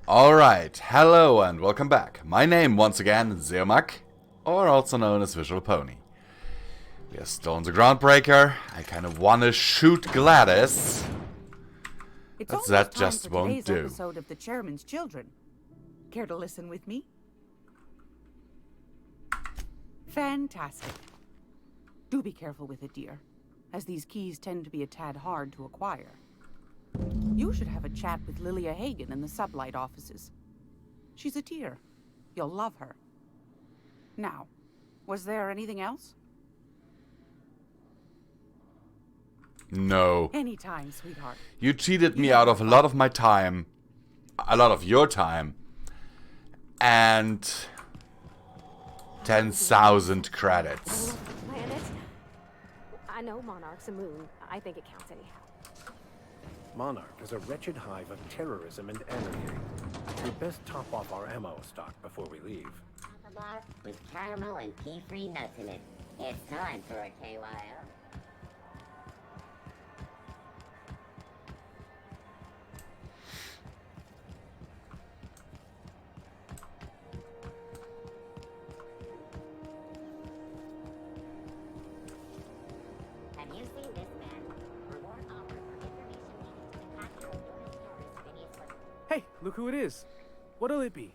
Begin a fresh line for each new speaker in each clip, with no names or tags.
Alright, hello and welcome back. My name once again is Zeomak, or also known as Visual Pony. We are still on the Groundbreaker. I kind of want to shoot Gladys,
It's
but that
almost time
just
for
won't
today's
do.
episode of The Chairman's Children. Care to listen with me? Fantastic. Do be careful with it, dear, as these keys tend to be a tad hard to acquire. You should have a chat with Lilia Hagen in the Sublight offices. She's a dear. You'll love her. Now, was there anything else?
No.
Anytime, sweetheart.
You cheated me out of a lot of my time, a lot of your time, and 10,000 credits.
Planet? I know Monarch's a moon. I think it counts anyhow.
Monarch is a wretched hive of terrorism and anarchy. We best top off our ammo stock before we leave.
A bar with caramel and pea-free nuts in it. It's time for a KYO. Have you seen this man? Reward offer for information needed to impact your endurance terrorist Phineas was...
Hey, look who it is. What'll it be?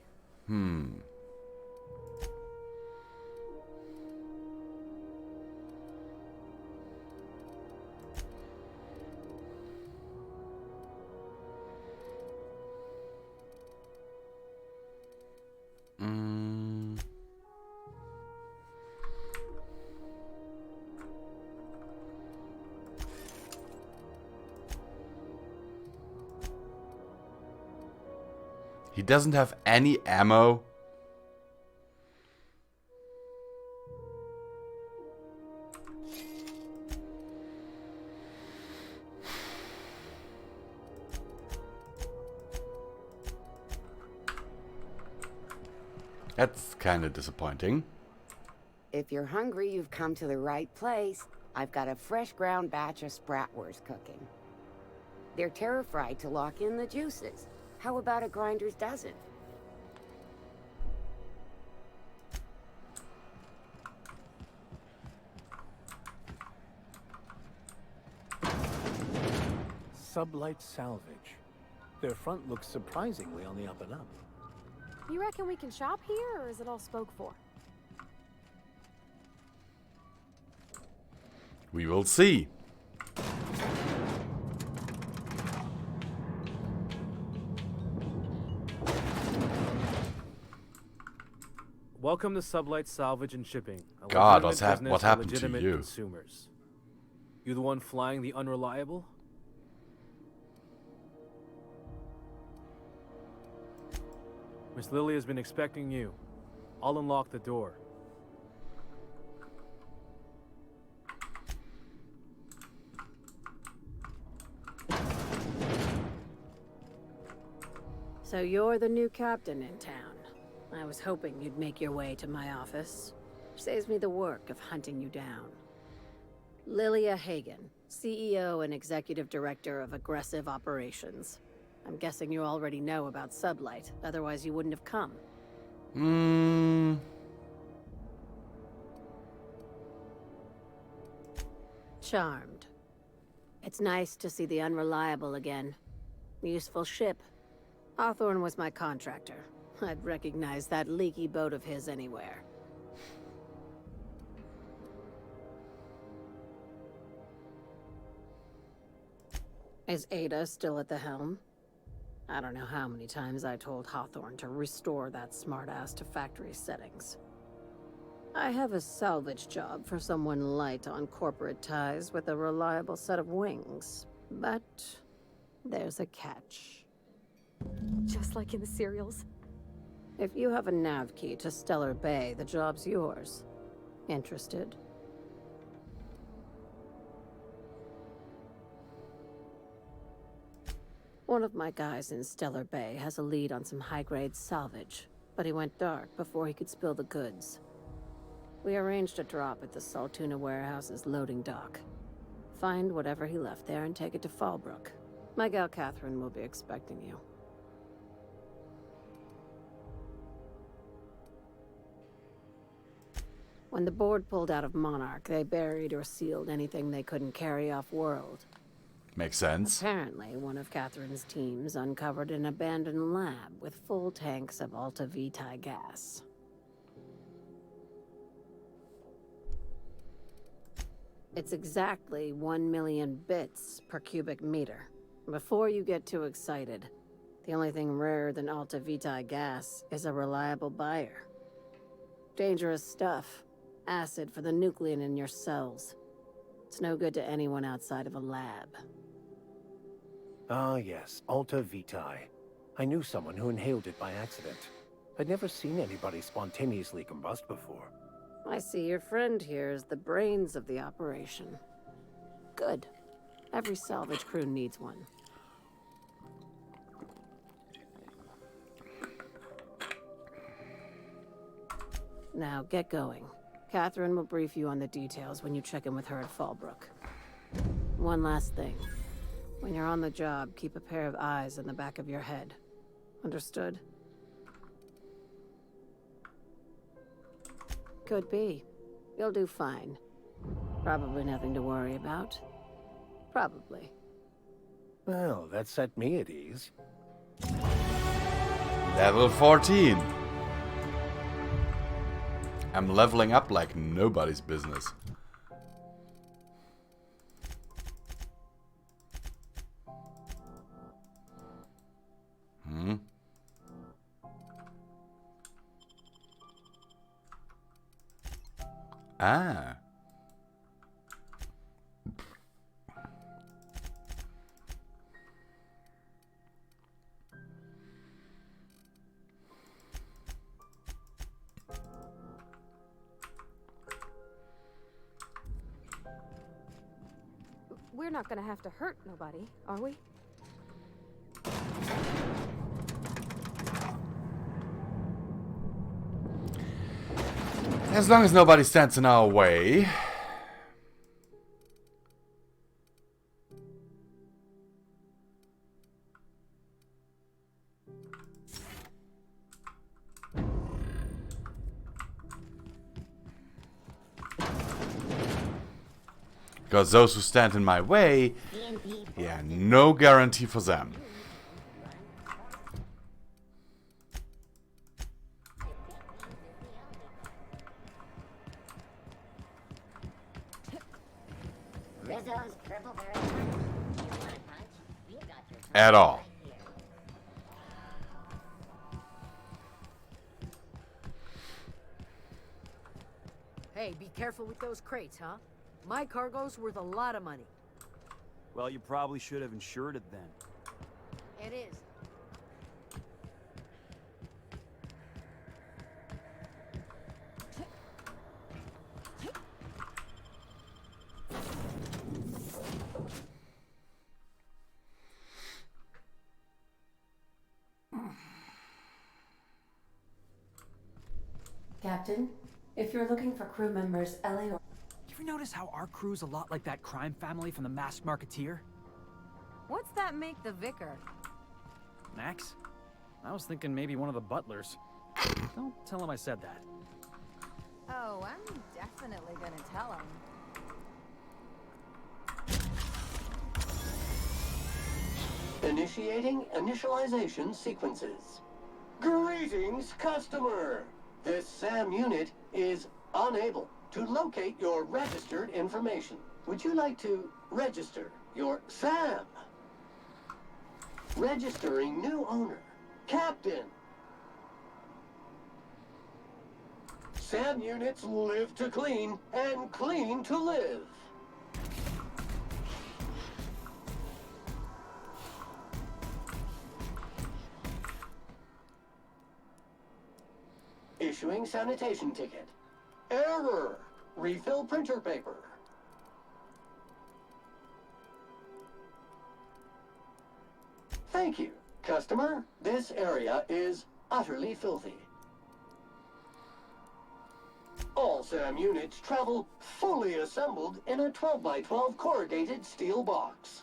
He doesn't have any ammo. That's kind of disappointing.
If you're hungry, you've come to the right place. I've got a fresh ground batch of spratwurst cooking. They're terror-fried to lock in the juices. How about a grinder's dozen?
Sublight Salvage. Their front looks surprisingly on the up and up.
You reckon we can shop here, or is it all spoke for?
We will see.
Welcome to Sublight Salvage and Shipping. A
God,
legitimate business
what
for
happened to
legitimate
you?
Consumers. You the one flying the unreliable? Miss Lily has been expecting you. I'll unlock the door.
So you're the new captain in town. I was hoping you'd make your way to my office. Saves me the work of hunting you down. Lilia Hagen, CEO and Executive Director of Aggressive Operations. I'm guessing you already know about Sublight, otherwise you wouldn't have come. Charmed. It's nice to see the Unreliable again. Useful ship. Hawthorne was my contractor. I'd recognize that leaky boat of his anywhere. Is Ada still at the helm? I don't know how many times I told Hawthorne to restore that smartass to factory settings. I have a salvage job for someone light on corporate ties with a reliable set of wings. But there's a catch.
Just like in the serials?
If you have a nav key to Stellar Bay, the job's yours. Interested? One of my guys in Stellar Bay has a lead on some high-grade salvage, but he went dark before he could spill the goods. We arranged a drop at the Saltuna warehouse's loading dock. Find whatever he left there and take it to Fallbrook. My gal Catherine will be expecting you. When the board pulled out of Monarch, they buried or sealed anything they couldn't carry off-world.
Makes sense.
Apparently, one of Catherine's teams uncovered an abandoned lab with full tanks of Alta Vitae gas. It's exactly 1 million bits per cubic meter. Before you get too excited, the only thing rarer than Alta Vitae gas is a reliable buyer. Dangerous stuff. Acid for the nuclein in your cells. It's no good to anyone outside of a lab.
Ah, yes, Alta Vitae. I knew someone who inhaled it by accident. I'd never seen anybody spontaneously combust before.
I see your friend here is the brains of the operation. Good. Every salvage crew needs one. Now, get going. Catherine will brief you on the details when you check in with her at Fallbrook. One last thing. When you're on the job, keep a pair of eyes in the back of your head. Understood? Could be. You'll do fine. Probably nothing to worry about. Probably.
Well, that set me at ease.
Level 14. I'm leveling up like nobody's business. Ah.
We're not gonna have to hurt nobody, are we?
As long as nobody stands in our way. Because those who stand in my way, yeah, no guarantee for them.
Rizzo's purple berry punch. You want a punch? We've got your punch
At all.
right here.
Hey, be careful with those crates, huh? My cargo's worth a lot of money.
Well, you probably should have insured it then.
It is.
Captain, if you're looking for crew members, Ellie or...
You ever notice how our crew's a lot like that crime family from The Masked Marketeer?
What's that make the vicar?
Max? I was thinking maybe one of the butlers. Don't tell him I said that.
Oh, I'm definitely gonna tell him.
Initiating initialization sequences. Greetings, customer! This SAM unit is unable to locate your registered information. Would you like to register your SAM? Registering new owner. Captain. SAM units live to clean and clean to live. Issuing sanitation ticket. Error! Refill printer paper. Thank you, customer. This area is utterly filthy. All SAM units travel fully assembled in a 12x12 corrugated steel box.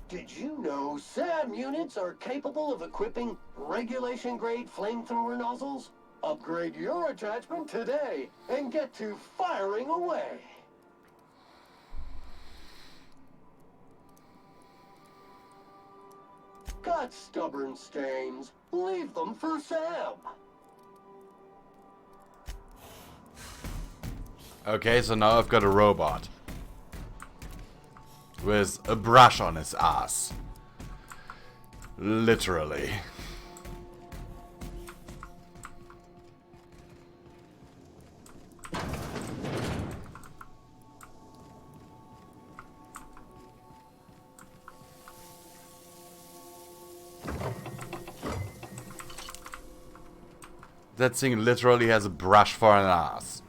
Did you know SAM units are capable of equipping regulation-grade flamethrower nozzles? Upgrade your attachment today and get to firing away. Got stubborn stains? Leave them for Sam.
Okay, so now I've got a robot. With a brush on his ass. Literally. That thing literally has a brush for an ass.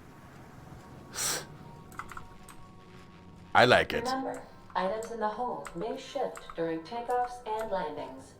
I like it.
Remember, items in the hold may shift during takeoffs and landings.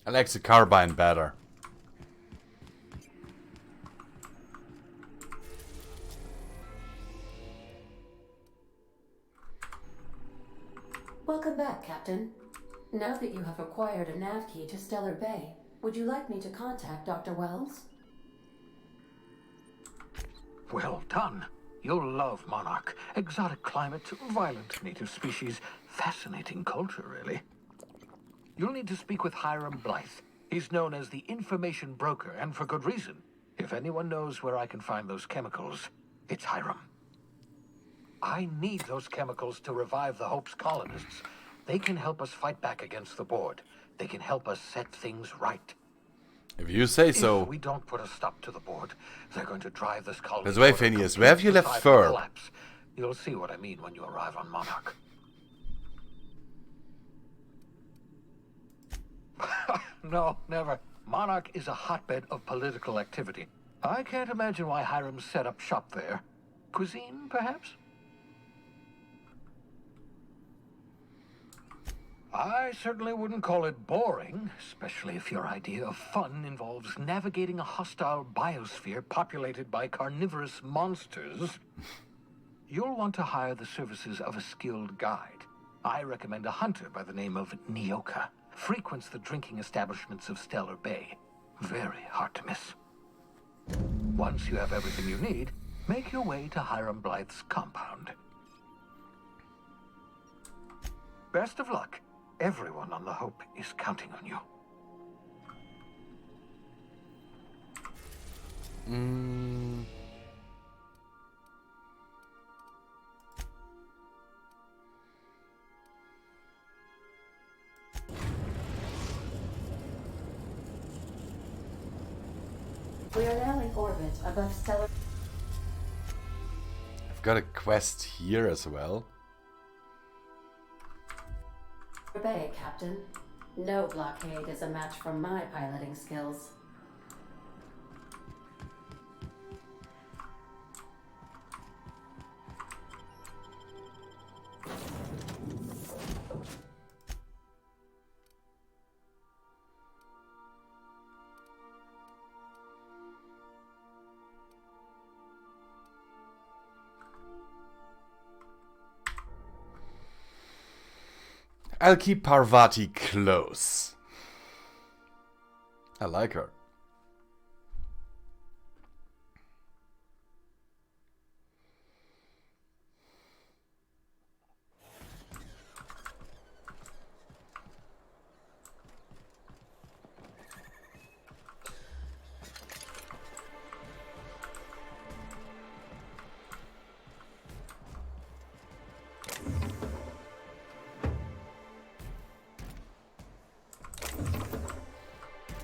I like the carbine better.
Welcome back, Captain. Now that you have acquired a nav key to Stellar Bay, would you like me to contact Dr. Wells?
Well done. You'll love Monarch. Exotic climate, violent native species, fascinating culture, really. You'll need to speak with Hiram Blythe. He's known as the information broker, and for good reason. If anyone knows where I can find those chemicals, it's Hiram. I need those chemicals to revive the Hope's colonists. They can help us fight back against the Board. They can help us set things right.
If you say so.
If we don't put a stop to the board, they're going to drive this colony.
By the way, Phineas, where have you left Fur?
Collapse. You'll see what I mean when you arrive on Monarch. No, never. Monarch is a hotbed of political activity. I can't imagine why Hiram set up shop there. Cuisine, perhaps? I certainly wouldn't call it boring, especially if your idea of fun involves navigating a hostile biosphere populated by carnivorous monsters. You'll want to hire the services of a skilled guide. I recommend a hunter by the name of Nyoka. Frequents the drinking establishments of Stellar Bay. Very hard to miss. Once you have everything you need, make your way to Hiram Blythe's compound. Best of luck. Everyone on the Hope is counting on you.
We are now in orbit above Stellar.
I've got a quest here as well.
Bay, Captain. No blockade is a match for my piloting skills.
I'll keep Parvati close. I like her.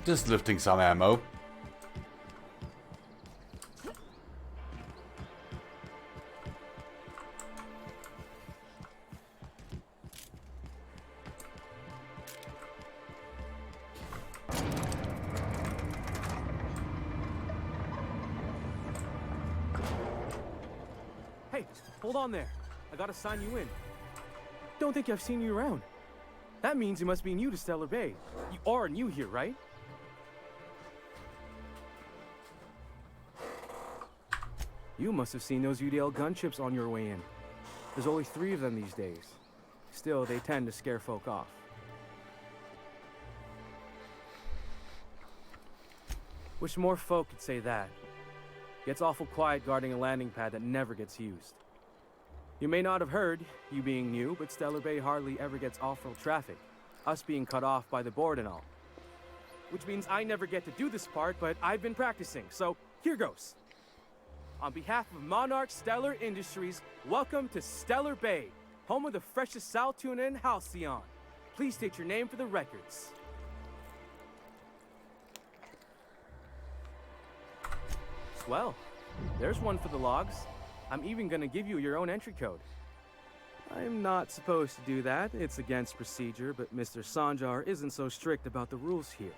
Just lifting some ammo.
Hey, hold on there. I gotta sign you in. Don't think I've seen you around. That means you must be new to Stellar Bay. You are new here, right? You must have seen those UDL gunships on your way in. There's only 3 of them these days. Still, they tend to scare folk off. Wish more folk could say that. Gets awful quiet guarding a landing pad that never gets used. You may not have heard, you being new, but Stellar Bay hardly ever gets off-road traffic. Us being cut off by the board and all. Which means I never get to do this part, but I've been practicing, so here goes. On behalf of Monarch Stellar Industries, welcome to Stellar Bay, home of the freshest sal tuna in Halcyon. Please state your name for the records. Swell. There's one for the logs. I'm even gonna give you your own entry code. I'm not supposed to do that. It's against procedure, but Mr. Sanjar isn't so strict about the rules here.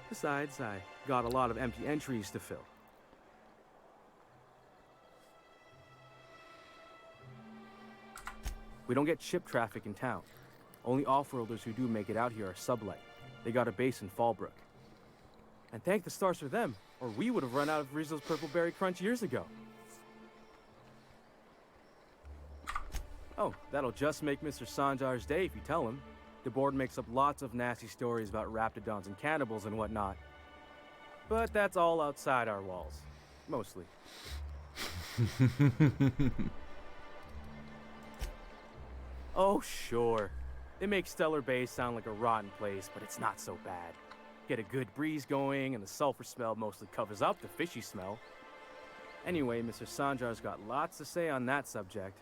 Besides, I got a lot of empty entries to fill. We don't get ship traffic in town. Only off-worlders who do make it out here are sublight. They got a base in Fallbrook. And thank the stars for them, or we would have run out of Rizzo's Purple Berry Crunch years ago. Oh, that'll just make Mr. Sanjar's day if you tell him. The board makes up lots of nasty stories about raptidons and cannibals and whatnot. But that's all outside our walls. Mostly. Oh, sure. They make Stellar Bay sound like a rotten place, but it's not so bad. Get a good breeze going, and the sulfur smell mostly covers up the fishy smell. Anyway, Mr. Sanjar's got lots to say on that subject.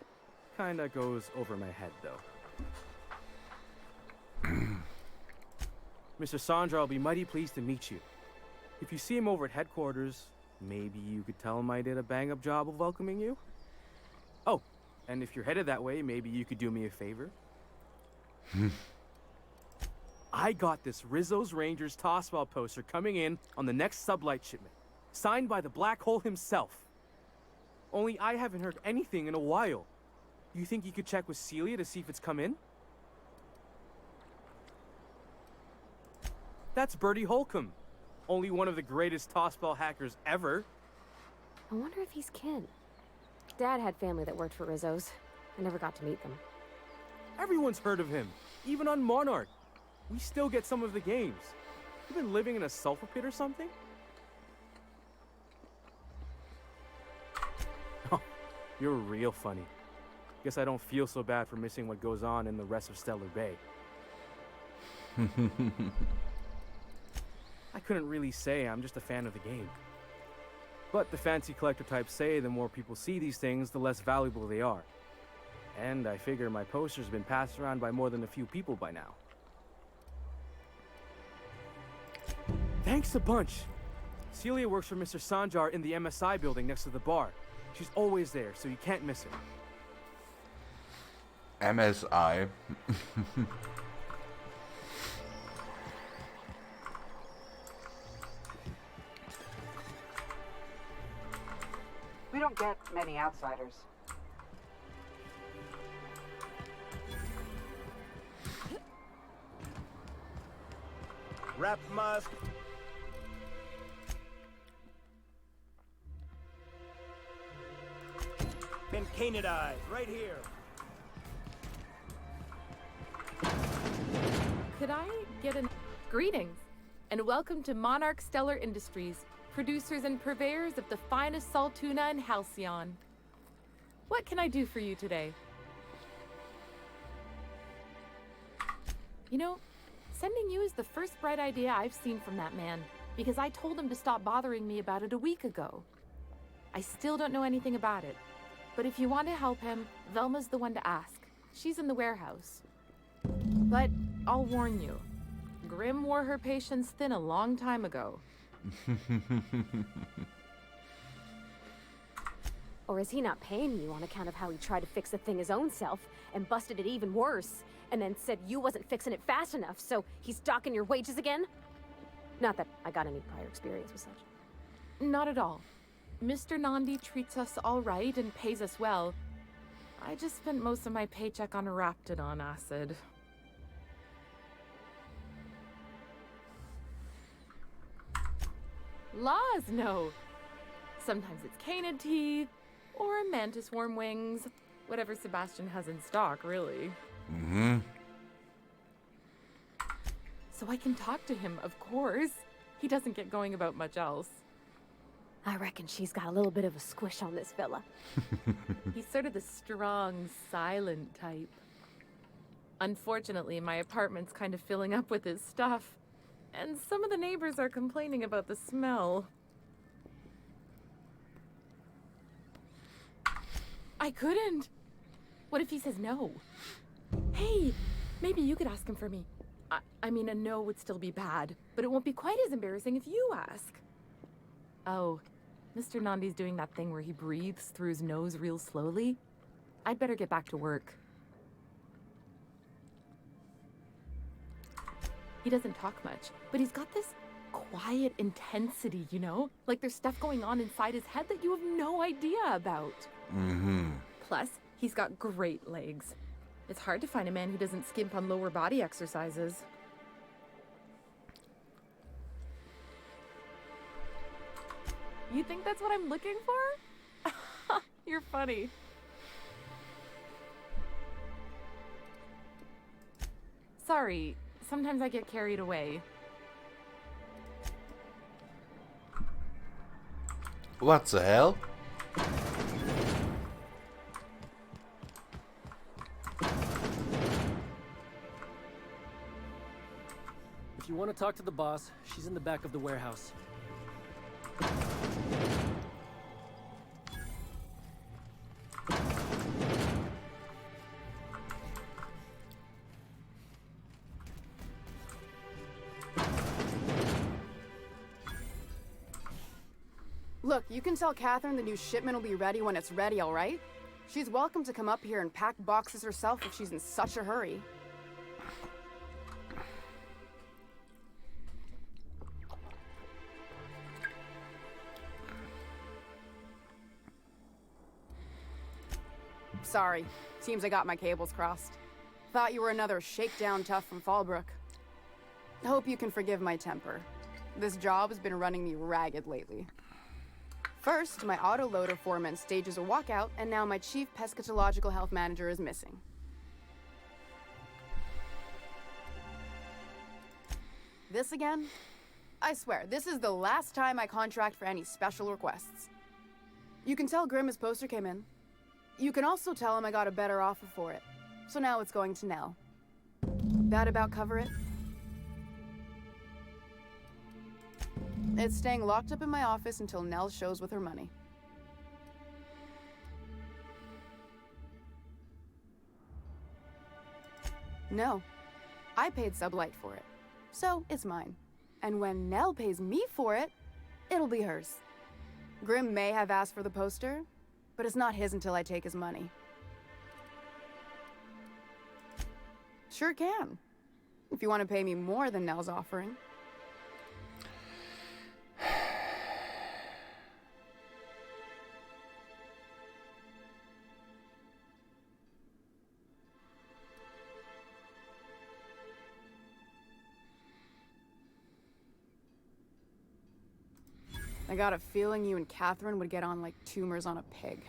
Kinda goes over my head, though. Mr. Sanjar will be mighty pleased to meet you. If you see him over at headquarters, maybe you could tell him I did a bang-up job of welcoming you? Oh, and if you're headed that way, maybe you could do me a favor? I got this Rizzo's Rangers tossball poster coming in on the next sublight shipment, signed by the Black Hole himself. Only I haven't heard anything in a while. You think you could check with Celia to see if it's come in? That's Bertie Holcomb, only one of the greatest tossball hackers ever.
I wonder if he's kin. Dad had family that worked for Rizzo's. I never got to meet them.
Everyone's heard of him, even on Monarch. We still get some of the games. You been living in a sulfur pit or something? Oh, you're real funny. Guess I don't feel so bad for missing what goes on in the rest of Stellar Bay. I couldn't really say I'm just a fan of the game. But the fancy collector types say the more people see these things, the less valuable they are. And I figure my poster's been passed around by more than a few people by now. Thanks a bunch. Celia works for Mr. Sanjar in the MSI building next to the bar. She's always there, so you can't miss her.
MSI.
We don't get many outsiders.
Wrap mask. Been canidized right here.
Could I get an... Greetings, and welcome to Monarch Stellar Industries, producers and purveyors of the finest salt tuna in Halcyon. What can I do for you today? You know, sending you is the first bright idea I've seen from that man, because I told him to stop bothering me about it a week ago. I still don't know anything about it, but if you want to help him, Velma's the one to ask. She's in the warehouse. But I'll warn you, Grim wore her patience thin a long time ago.
Or is he not paying you on account of how he tried to fix the thing his own self and busted it even worse, and then said you wasn't fixing it fast enough, so he's docking your wages again? Not that I got any prior experience with such.
Not at all. Mr. Nandi treats us all right and pays us well. I just spent most of my paycheck on Raptidon acid. Laws, no. Sometimes it's canid teeth, or mantis worm wings. Whatever Sebastian has in stock, really. So I can talk to him, of course. He doesn't get going about much else.
I reckon she's got a little bit of a squish on this fella.
He's sort of the strong, silent type. Unfortunately, my apartment's kind of filling up with his stuff. And some of the neighbors are complaining about the smell. I couldn't. What if he says no? Hey, maybe you could ask him for me. I mean, a no would still be bad, but it won't be quite as embarrassing if you ask. Oh, Mr. Nandi's doing that thing where he breathes through his nose real slowly. I'd better get back to work. He doesn't talk much, but he's got this quiet intensity, you know? Like there's stuff going on inside his head that you have no idea about. Plus, he's got great legs. It's hard to find a man who doesn't skimp on lower body exercises. You think that's what I'm looking for? You're funny. Sorry, sometimes I get carried away.
What the hell?
If you want to talk to the boss, she's in the back of the warehouse.
Look, you can tell Catherine the new shipment will be ready when it's ready, all right? She's welcome to come up here and pack boxes herself if she's in such a hurry. Sorry. Seems I got my cables crossed. Thought you were another shakedown tough from Fallbrook. Hope you can forgive my temper. This job has been running me ragged lately. First, my autoloader foreman stages a walkout, and now my chief pescatological health manager is missing. This again? I swear, this is the last time I contract for any special requests. You can tell Grimm his poster came in. You can also tell him I got a better offer for it. So now it's going to Nell. That about cover it? It's staying locked up in my office until Nell shows with her money. No. I paid Sublight for it. So it's mine. And when Nell pays me for it, it'll be hers. Grimm may have asked for the poster, but it's not his until I take his money. Sure can. If you want to pay me more than Nell's offering. I got a feeling you and Catherine would get on like tumors on a pig.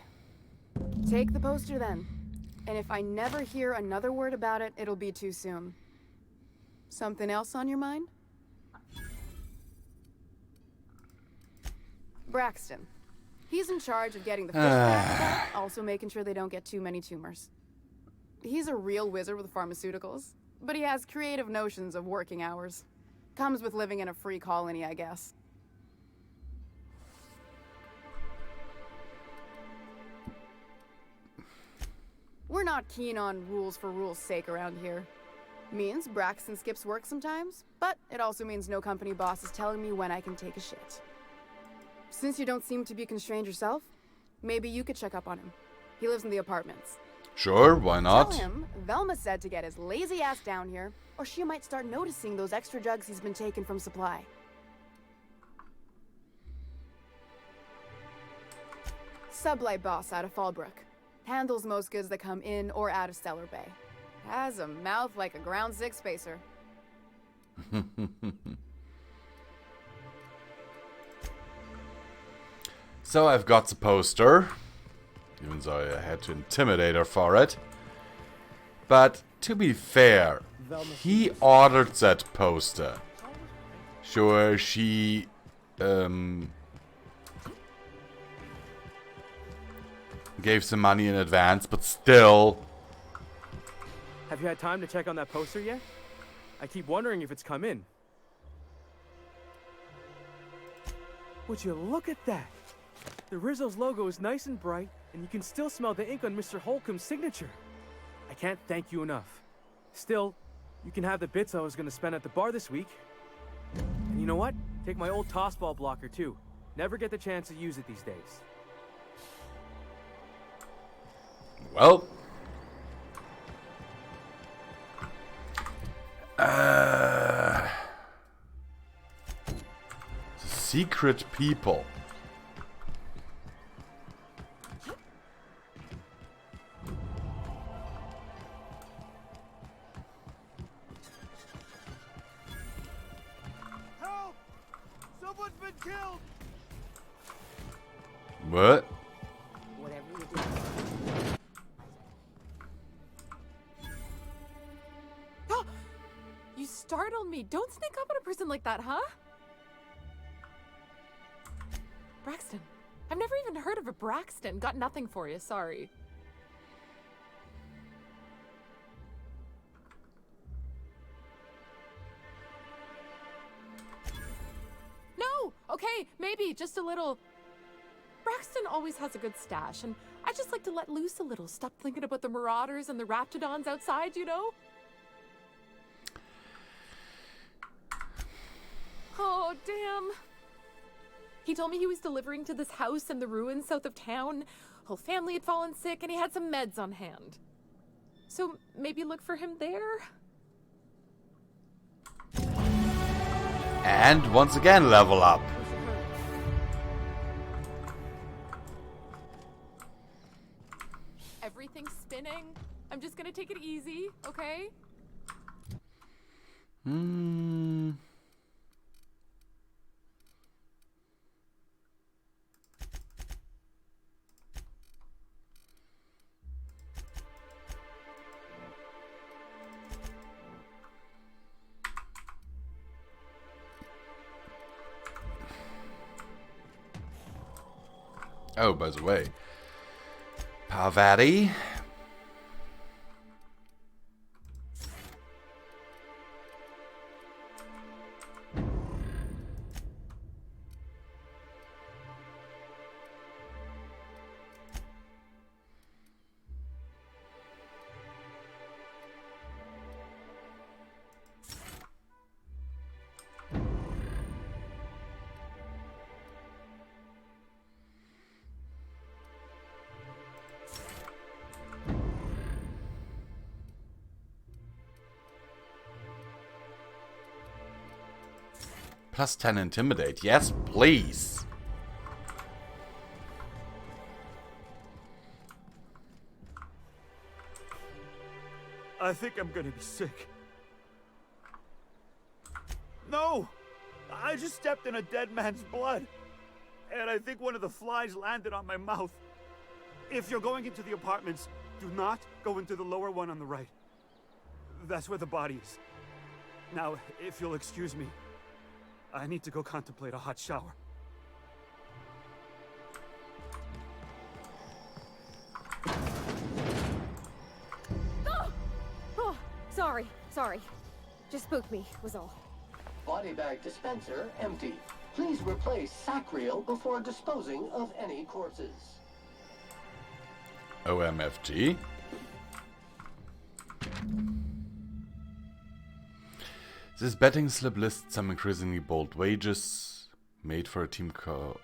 Take the poster then. And if I never hear another word about it, it'll be too soon. Something else on your mind? Braxton. He's in charge of getting the fish back, but also making sure they don't get too many tumors. He's a real wizard with pharmaceuticals, but he has creative notions of working hours. Comes with living in a free colony, I guess. We're not keen on rules for rules' sake around here. Means Braxton skips work sometimes, but it also means no company boss is telling me when I can take a shit. Since you don't seem to be constrained yourself, maybe you could check up on him. He lives in the apartments.
Sure, why not?
Tell him Velma said to get his lazy ass down here, or she might start noticing those extra jugs he's been taking from supply. Sublight boss out of Fallbrook. Handles most goods that come in or out of Stellar Bay. Has a mouth like a ground six spacer.
So I've got the poster, even though I had to intimidate her for it. But to be fair, he ordered that poster. Sure, she gave some money in advance, but still.
Have you had time to check on that poster yet? I keep wondering if it's come in. Would you look at that? The Rizzo's logo is nice and bright, and you can still smell the ink on Mr. Holcomb's signature. I can't thank you enough. Still, you can have the bits I was going to spend at the bar this week. And you know what? Take my old tossball blocker too. Never get the chance to use it these days.
Well, secret people.
Help! Someone's been killed!
What?
Whatever you do.
You startled me. Don't sneak up on a person like that, huh? Braxton. I've never even heard of a Braxton. Got nothing for you, sorry. No! Okay, maybe, just a little. Braxton always has a good stash, and I just like to let loose a little. Stop thinking about the marauders and the raptidons outside, you know? Oh, damn. He told me he was delivering to this house in the ruins south of town. Whole family had fallen sick and he had some meds on hand. So maybe look for him there?
And once again, level up.
Everything's spinning. I'm just gonna take it easy, okay?
Oh, by the way, Parvati. Plus 10 intimidate. Yes, please.
I think I'm gonna be sick. No! I just stepped in a dead man's blood. And I think one of the flies landed on my mouth. If you're going into the apartments, do not go into the lower one on the right. That's where the body is. Now, if you'll excuse me, I need to go contemplate a hot shower.
Oh, sorry. Just spooked me, was all.
Body bag dispenser empty. Please replace sac reel before disposing of any corpses.
OMFG. This betting slip lists some increasingly bold wages made for a team called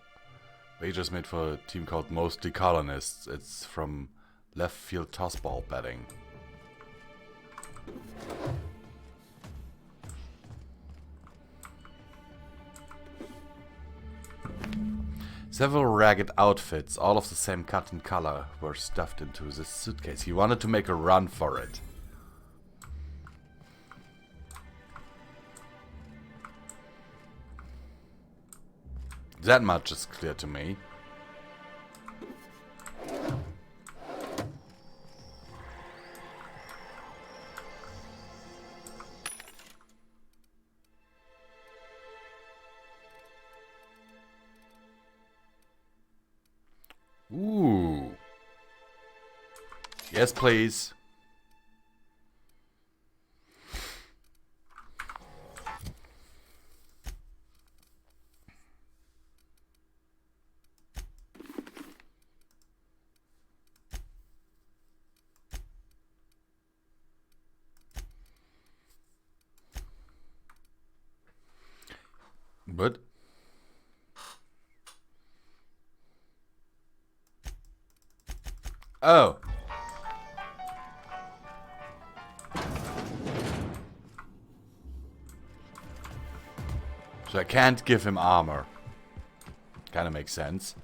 Mostly Colonists. It's from left field tossball betting. Several ragged outfits, all of the same cut and color, were stuffed into this suitcase. He wanted to make a run for it. That much is clear to me. Ooh. Yes, please. But oh. So I can't give him armor. Kinda makes sense.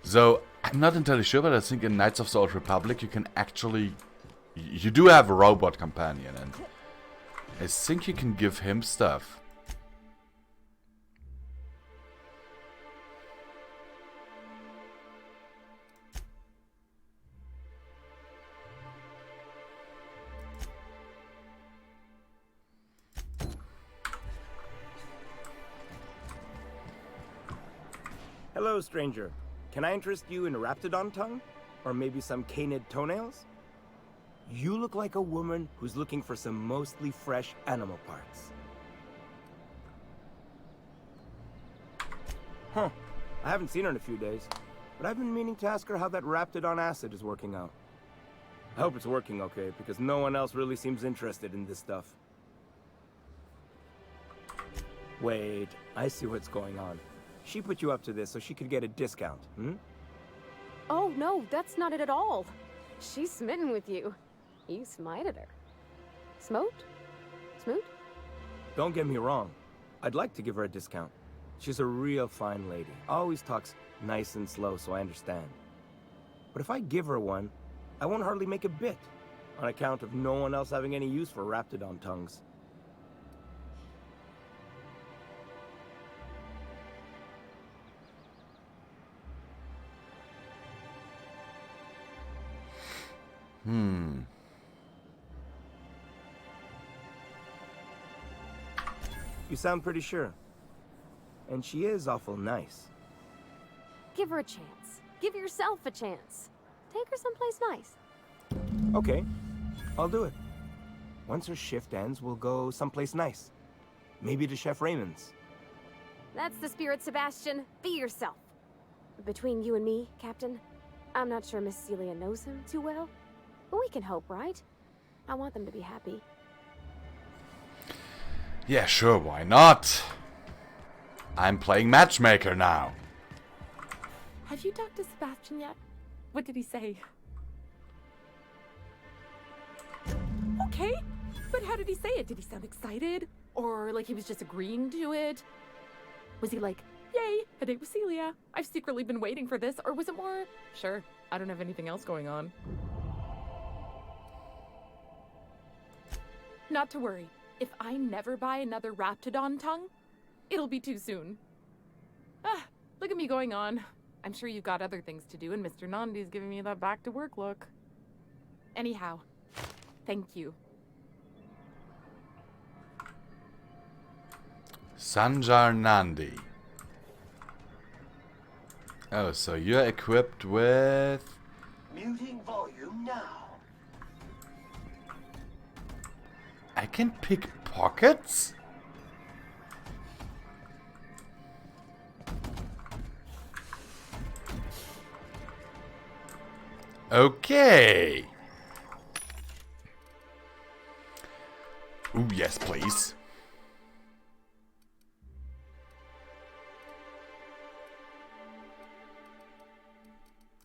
So I'm not entirely sure, but I think in Knights of the Old Republic you can actually... You do have a robot companion, and I think you can give him stuff.
Hello, stranger. Can I interest you in a raptidon tongue? Or maybe some canid toenails? You look like a woman who's looking for some mostly fresh animal parts. Huh. I haven't seen her in a few days, but I've been meaning to ask her how that raptidon acid is working out. I hope it's working okay, because no one else really seems interested in this stuff. Wait, I see what's going on. She put you up to this so she could get a discount, hmm?
Oh, no, that's not it at all. She's smitten with you. You smited her. Smote? Smoot?
Don't get me wrong. I'd like to give her a discount. She's a real fine lady. Always talks nice and slow, so I understand. But if I give her one, I won't hardly make a bit, on account of no one else having any use for Raptidon tongues. You sound pretty sure. And she is awful nice.
Give her a chance. Give yourself a chance. Take her someplace nice.
Okay, I'll do it. Once her shift ends, we'll go someplace nice. Maybe to Chef Raymond's.
That's the spirit, Sebastian. Be yourself. Between you and me, Captain, I'm not sure Miss Celia knows him too well. But we can hope, right? I want them to be happy.
Yeah, sure, why not? I'm playing matchmaker now.
Have you talked to Sebastian yet? What did he say? Okay, but how did he say it? Did he sound excited? Or like he was just agreeing to it? Was he like, yay, a date with Celia. I've secretly been waiting for this. Or was it more, sure, I don't have anything else going on. Not to worry. If I never buy another Raptidon tongue, it'll be too soon. Ah, look at me going on. I'm sure you've got other things to do, and Mr. Nandi's giving me that back-to-work look. Anyhow, thank you.
Sanjar Nandi. Oh, so you're equipped with...
Muting volume now.
I can pick pockets? Okay. Ooh, yes, please.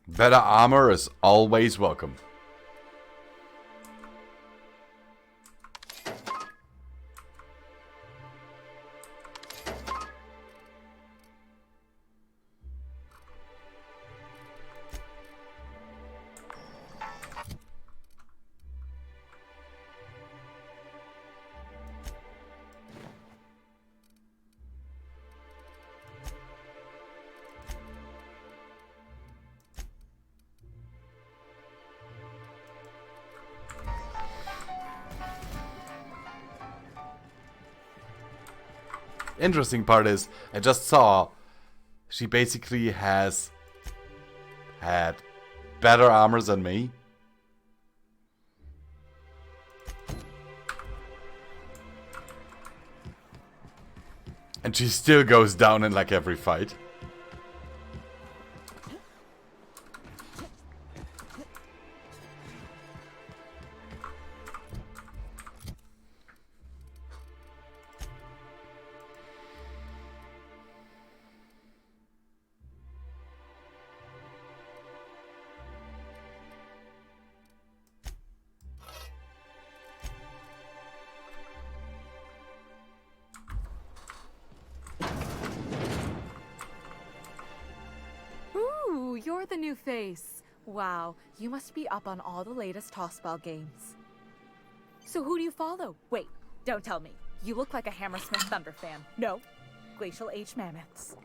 Better armor is always welcome. Interesting part is, I just saw she basically has had better armor than me. And she still goes down in like every fight.
You're the new face. Wow, you must be up on all the latest tossball games. So who do you follow? Wait, don't tell me. You look like a Hammersmith Thunder fan. No, Glacial H Mammoths.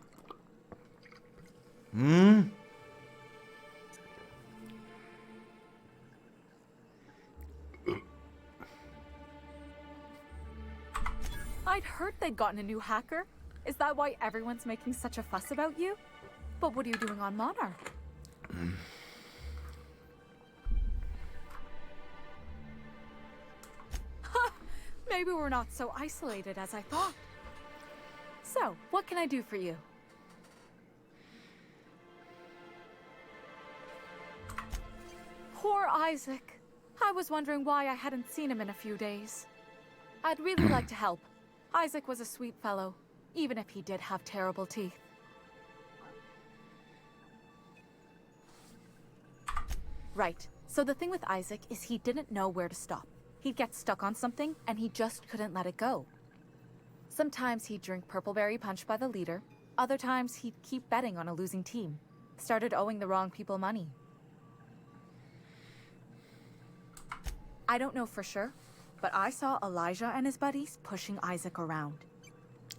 I'd heard they'd gotten a new hacker. Is that why everyone's making such a fuss about you? But what are you doing on Monarch? Maybe we're not so isolated as I thought. So, what can I do for you? Poor Isaac. I was wondering why I hadn't seen him in a few days. I'd really like to help. Isaac was a sweet fellow, even if he did have terrible teeth. Right. So the thing with Isaac is he didn't know where to stop. He'd get stuck on something, and he just couldn't let it go. Sometimes he'd drink purpleberry punch by the liter. Other times he'd keep betting on a losing team. Started owing the wrong people money. I don't know for sure, but I saw Elijah and his buddies pushing Isaac around.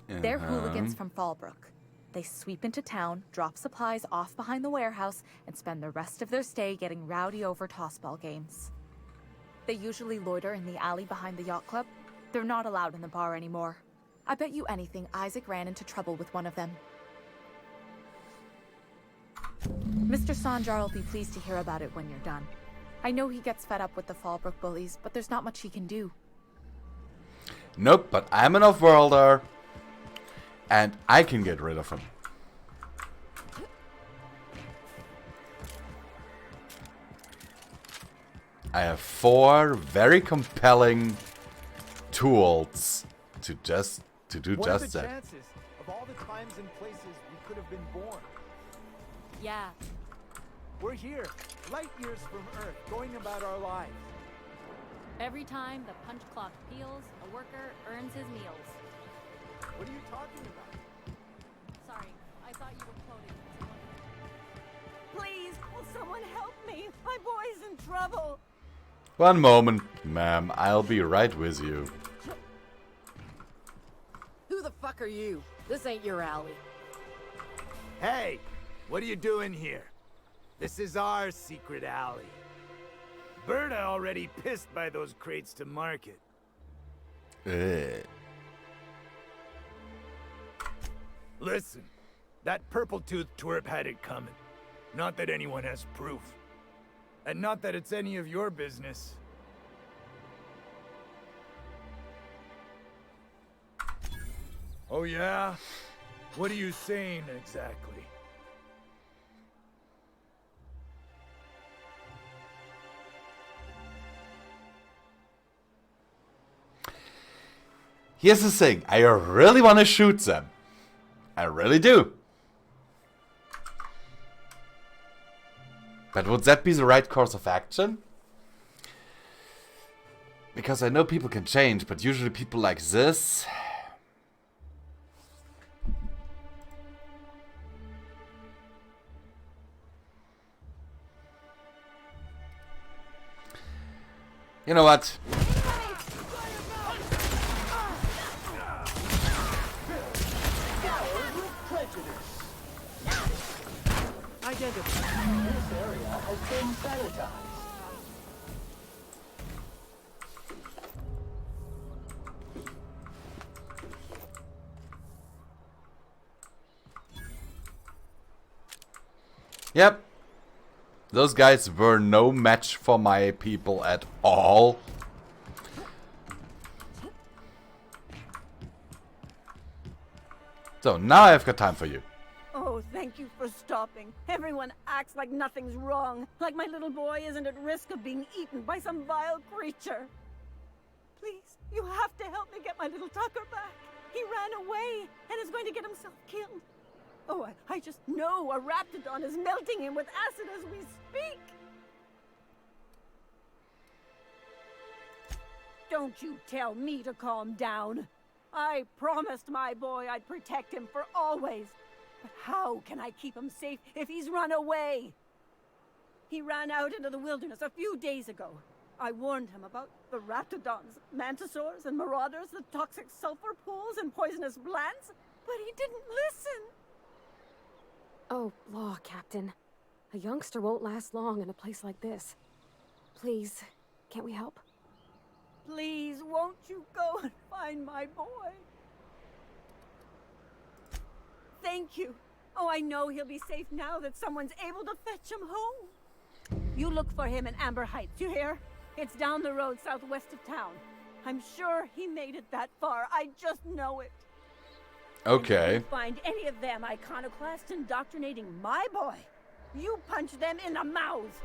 They're hooligans from Fallbrook. They sweep into town, drop supplies off behind the warehouse, and spend the rest of their stay getting rowdy over tossball games. They usually loiter in the alley behind the yacht club. They're not allowed in the bar anymore. I bet you anything Isaac ran into trouble with one of them. Mr. Sanjar will be pleased to hear about it when you're done. I know he gets fed up with the Fallbrook bullies, but there's not much he can do.
Nope, but I'm an off-worlder. And I can get rid of him. I have 4 very compelling tools to do just
What are the
that.
chances of all the times and places we could have been born?
Yeah.
We're here, light years from Earth, going about our lives.
Every time the punch clock peals, a worker earns his meals.
What are you talking about?
Sorry, I thought you were quoting.
Please, will someone help me? My boy's in trouble.
One moment, ma'am. I'll be right with you.
Who the fuck are you? This ain't your alley.
Hey, what are you doing here? This is our secret alley. Berta already pissed by those crates to market. Listen, that purple-toothed twerp had it coming. Not that anyone has proof. And not that it's any of your business. Oh yeah? What are you saying exactly?
Here's the thing. I really want to shoot them. I really do. But would that be the right course of action? Because I know people can change, but usually people like this... You know what?
Identify. This area has been sanitized.
Yep. Those guys were no match for my people at all. So now I've got time for you.
Oh, thank you for stopping. Everyone acts like nothing's wrong. Like my little boy isn't at risk of being eaten by some vile creature. Please, you have to help me get my little Tucker back. He ran away and is going to get himself killed. Oh, I just know a Raptidon is melting him with acid as we speak. Don't you tell me to calm down. I promised my boy I'd protect him for always. But how can I keep him safe if he's run away? He ran out into the wilderness a few days ago. I warned him about the Raptidons, Mantisaurs, and Marauders, the toxic sulfur pools and poisonous blants, but he didn't listen.
Oh, law, Captain. A youngster won't last long in a place like this. Please, can't we help?
Please, won't you go and find my boy? Thank you. Oh, I know he'll be safe now that someone's able to fetch him home. You look for him in Amber Heights, you hear? It's down the road southwest of town. I'm sure he made it that far. I just know it.
Okay.
If you find any of them iconoclasts indoctrinating my boy, you punch them in the mouth.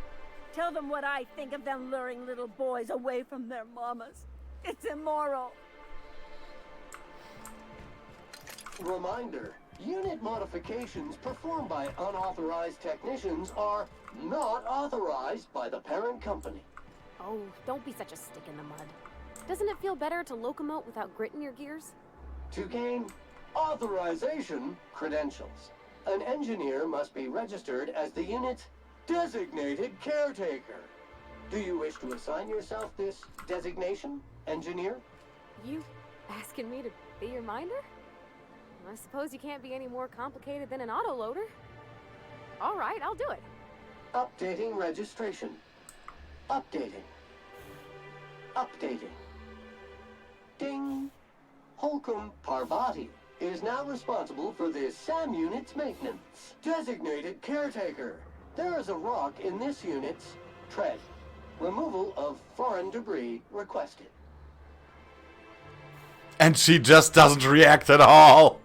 Tell them what I think of them luring little boys away from their mamas. It's immoral.
Reminder, Unit modifications performed by unauthorized technicians are not authorized by the parent company.
Oh, don't be such a stick in the mud. Doesn't it feel better to locomote without grit in your gears?
To gain authorization credentials, an engineer must be registered as the unit's designated caretaker. Do you wish to assign yourself this designation, engineer?
You asking me to be your minder? I suppose you can't be any more complicated than an autoloader. All right, I'll do it.
Updating registration. Updating. Updating. Ding. Holcomb Parvati is now responsible for this SAM unit's maintenance. Designated caretaker. There is a rock in this unit's tread. Removal of foreign debris requested.
And she just doesn't react at all.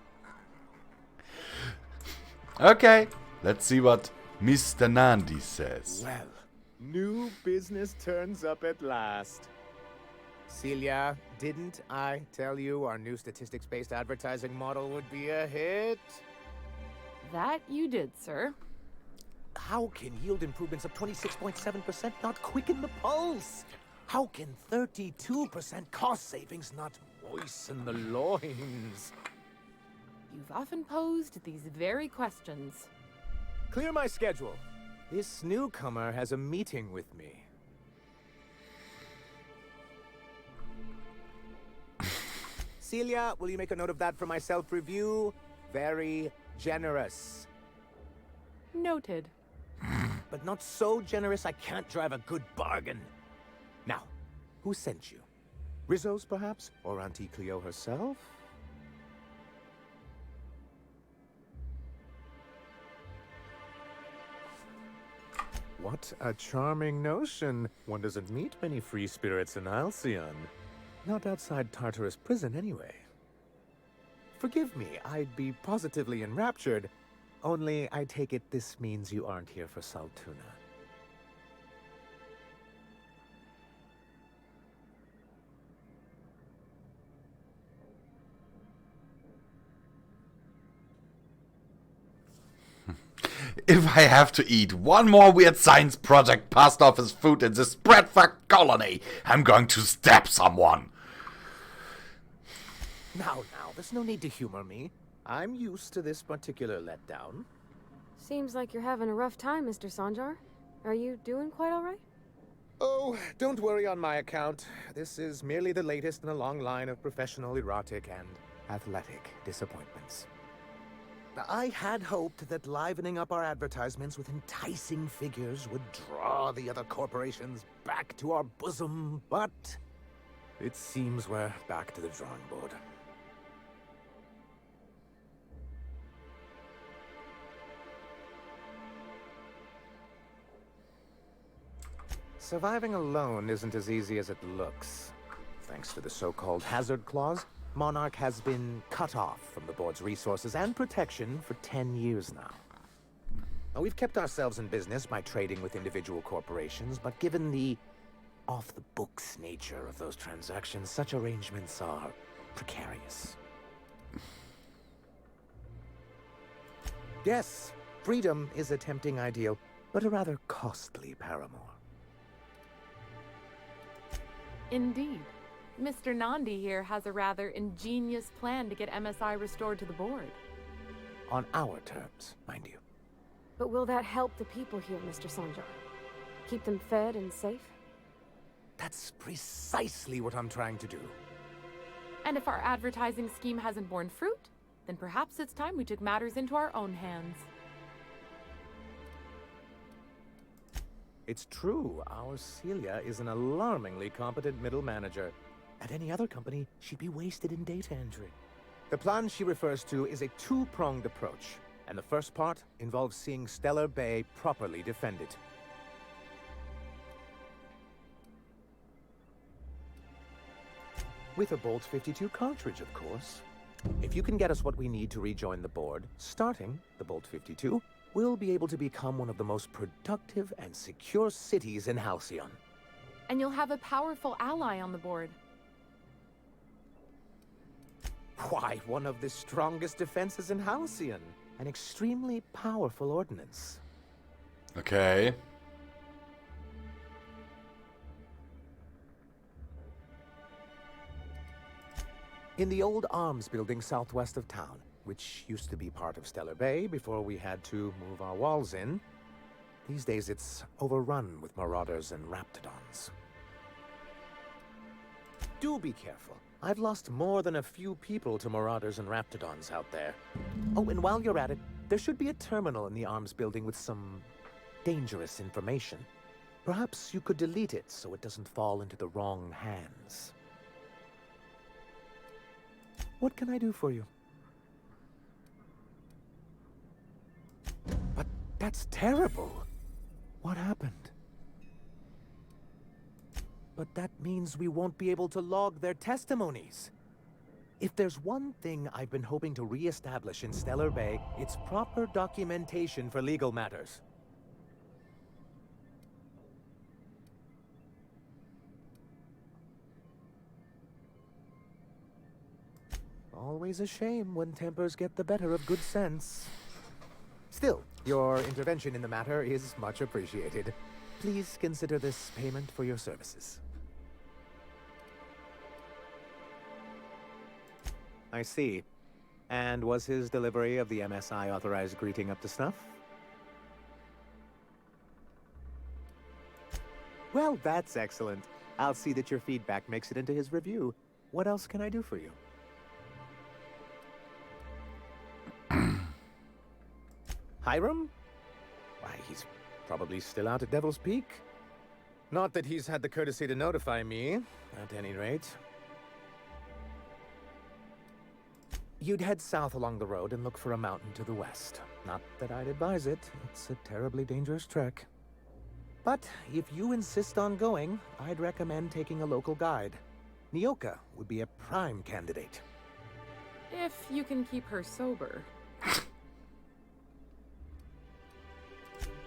Okay, let's see what Mr. Nandi says.
Well, new business turns up at last. Celia, didn't I tell you our new statistics-based advertising model would be a hit?
That you did, sir.
How can yield improvements of 26.7% not quicken the pulse? How can 32% cost savings not moisten the loins?
You've often posed these very questions.
Clear my schedule. This newcomer has a meeting with me. Celia, will you make a note of that for my self-review? Very generous.
Noted.
But not so generous I can't drive a good bargain. Now, who sent you? Rizzo's, perhaps? Or Auntie Cleo herself? What a charming notion. One doesn't meet many free spirits in Halcyon. Not outside Tartarus prison, anyway. Forgive me, I'd be positively enraptured. Only, I take it this means you aren't here for Saltuna.
If I have to eat one more weird science project passed off as food in this breadfuck colony, I'm going to stab someone.
Now, there's no need to humor me. I'm used to this particular letdown.
Seems like you're having a rough time, Mr. Sanjar. Are you doing quite all right?
Oh, don't worry on my account. This is merely the latest in a long line of professional erotic and athletic disappointments. I had hoped that livening up our advertisements with enticing figures would draw the other corporations back to our bosom, but it seems we're back to the drawing board. Surviving alone isn't as easy as it looks. Thanks to the so-called hazard clause, Monarch has been cut off from the board's resources and protection for 10 years now. Now, we've kept ourselves in business by trading with individual corporations, but given the off-the-books nature of those transactions, such arrangements are precarious. Yes, freedom is a tempting ideal, but a rather costly paramour.
Indeed. Mr. Nandi here has a rather ingenious plan to get MSI restored to the board.
On our terms, mind you.
But will that help the people here, Mr. Sanjar? Keep them fed and safe?
That's precisely what I'm trying to do.
And if our advertising scheme hasn't borne fruit, then perhaps it's time we took matters into our own hands.
It's true, our Celia is an alarmingly competent middle manager. At any other company, she'd be wasted in data entry. The plan she refers to is a two-pronged approach, and the first part involves seeing Stellar Bay properly defended. With a Bolt 52 cartridge, of course. If you can get us what we need to rejoin the board, starting the Bolt 52, we'll be able to become one of the most productive and secure cities in Halcyon.
And you'll have a powerful ally on the board.
Why, one of the strongest defenses in Halcyon. An extremely powerful ordnance.
Okay.
In the old arms building southwest of town, which used to be part of Stellar Bay before we had to move our walls in, these days it's overrun with marauders and raptidons. Do be careful. I've lost more than a few people to marauders and raptidons out there. Oh, and while you're at it, there should be a terminal in the arms building with some dangerous information. Perhaps you could delete it so it doesn't fall into the wrong hands. What can I do for you? But that's terrible. What happened? But that means we won't be able to log their testimonies. If there's one thing I've been hoping to re-establish in Stellar Bay, it's proper documentation for legal matters. Always a shame when tempers get the better of good sense. Still, your intervention in the matter is much appreciated. Please consider this payment for your services. I see. And was his delivery of the MSI authorized greeting up to snuff? Well, that's excellent. I'll see that your feedback makes it into his review. What else can I do for you? Hiram? Why, he's probably still out at Devil's Peak. Not that he's had the courtesy to notify me, at any rate. You'd head south along the road and look for a mountain to the west. Not that I'd advise it. It's a terribly dangerous trek. But if you insist on going, I'd recommend taking a local guide. Nyoka would be a prime candidate.
If you can keep her sober.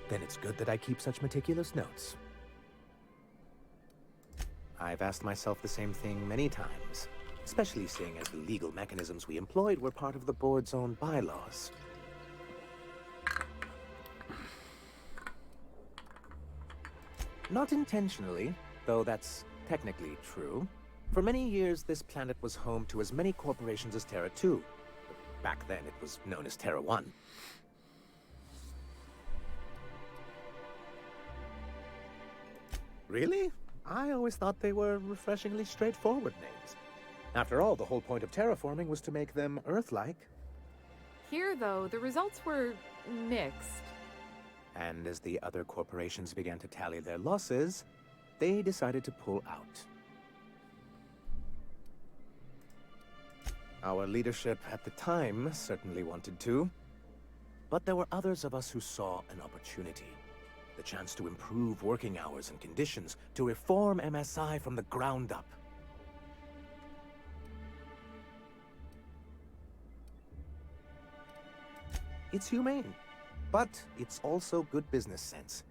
Then it's good that I keep such meticulous notes. I've asked myself the same thing many times, especially seeing as the legal mechanisms we employed were part of the board's own bylaws. Not intentionally, though that's technically true. For many years, this planet was home to as many corporations as Terra 2. Back then, it was known as Terra 1. Really? I always thought they were refreshingly straightforward names. After all, the whole point of terraforming was to make them Earth-like.
Here, though, the results were mixed.
And as the other corporations began to tally their losses, they decided to pull out. Our leadership at the time certainly wanted to, but there were others of us who saw an opportunity. The chance to improve working hours and conditions, to reform MSI from the ground up. It's humane, but it's also good business sense.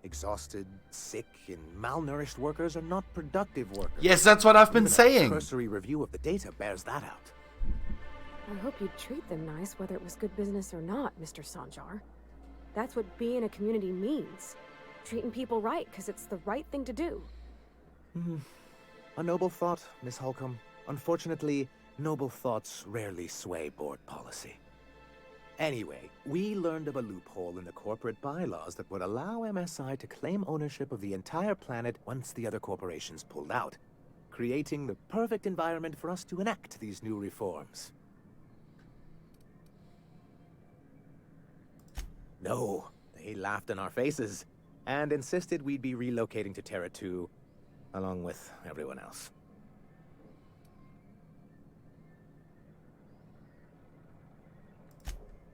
Exhausted, sick, and malnourished workers are not productive workers.
Yes, that's what I've been saying.
A cursory review of the data bears that out.
I hope you'd treat them nice, whether it was good business or not, Mr. Sanjar. That's what being a community means. Treating people right, because it's the right thing to do.
A noble thought, Miss Holcomb. Unfortunately, noble thoughts rarely sway board policy. Anyway, we learned of a loophole in the corporate bylaws that would allow MSI to claim ownership of the entire planet once the other corporations pulled out, creating the perfect environment for us to enact these new reforms. No, they laughed in our faces and insisted we'd be relocating to Terra 2, along with everyone else.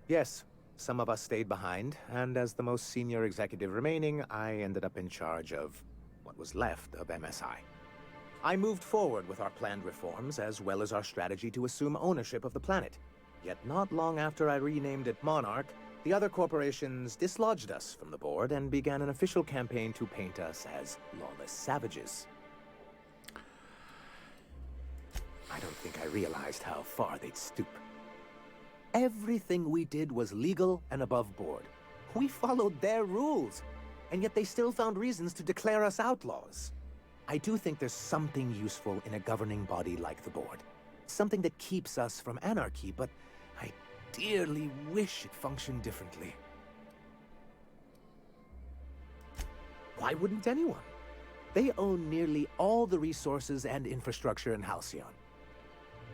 Yes, some of us stayed behind, and as the most senior executive remaining, I ended up in charge of what was left of MSI. I moved forward with our planned reforms, as well as our strategy to assume ownership of the planet. Yet not long after I renamed it Monarch, the other corporations dislodged us from the board and began an official campaign to paint us as lawless savages. I don't think I realized how far they'd stoop. Everything we did was legal and above board. We followed their rules, and yet they still found reasons to declare us outlaws. I do think there's something useful in a governing body like the board. Something that keeps us from anarchy, but I dearly wish it functioned differently. Why wouldn't anyone? They own nearly all the resources and infrastructure in Halcyon.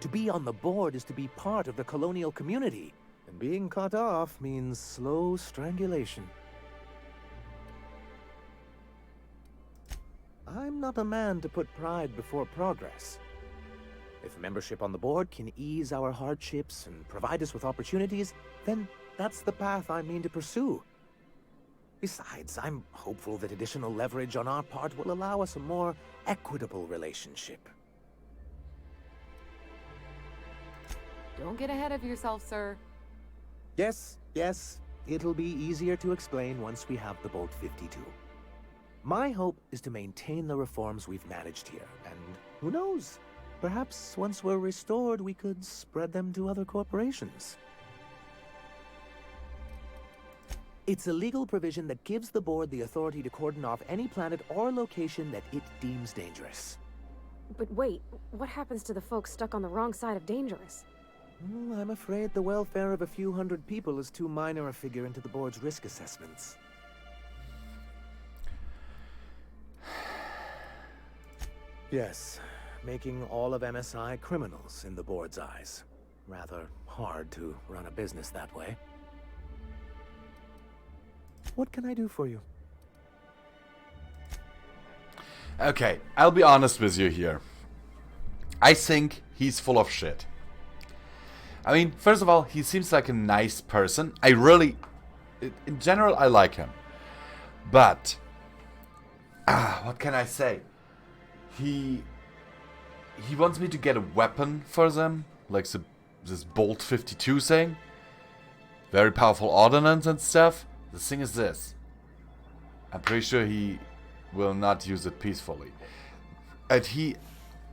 To be on the board is to be part of the colonial community, and being cut off means slow strangulation. I'm not a man to put pride before progress. If membership on the board can ease our hardships and provide us with opportunities, then that's the path I mean to pursue. Besides, I'm hopeful that additional leverage on our part will allow us a more equitable relationship.
Don't get ahead of yourself, sir.
Yes, it'll be easier to explain once we have the Bolt 52. My hope is to maintain the reforms we've managed here, and who knows? Perhaps once we're restored, we could spread them to other corporations. It's a legal provision that gives the board the authority to cordon off any planet or location that it deems dangerous.
But wait, what happens to the folks stuck on the wrong side of dangerous?
I'm afraid the welfare of a few hundred people is too minor a figure into the board's risk assessments. Yes, making all of MSI criminals in the board's eyes. Rather hard to run a business that way. What can I do for you?
Okay, I'll be honest with you here. I think he's full of shit. I mean, first of all, he seems like a nice person. In general, I like him. But, what can I say? He wants me to get a weapon for them, like this Bolt 52 thing. Very powerful ordnance and stuff. The thing is this. I'm pretty sure he will not use it peacefully. And he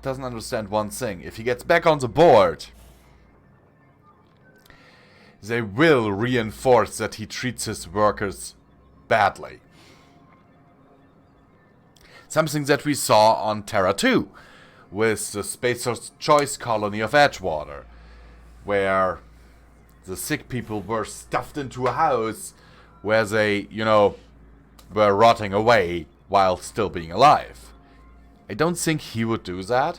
doesn't understand one thing. If he gets back on the board, they will reinforce that he treats his workers badly. Something that we saw on Terra 2 with the Spacer's Choice colony of Edgewater, where the sick people were stuffed into a house where they, were rotting away while still being alive. I don't think he would do that.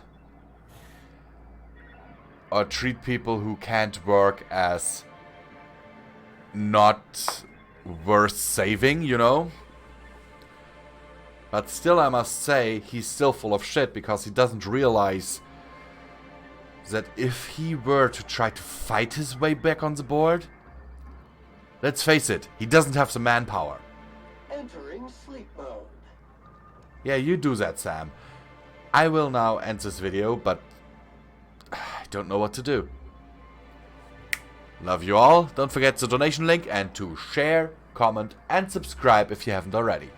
Or treat people who can't work as not worth saving, But still, I must say, he's still full of shit because he doesn't realize that if he were to try to fight his way back on the board, let's face it, he doesn't have the manpower.
Entering sleep mode.
Yeah, you do that, Sam. I will now end this video, but I don't know what to do. Love you all. Don't forget the donation link and to share, comment, and subscribe if you haven't already.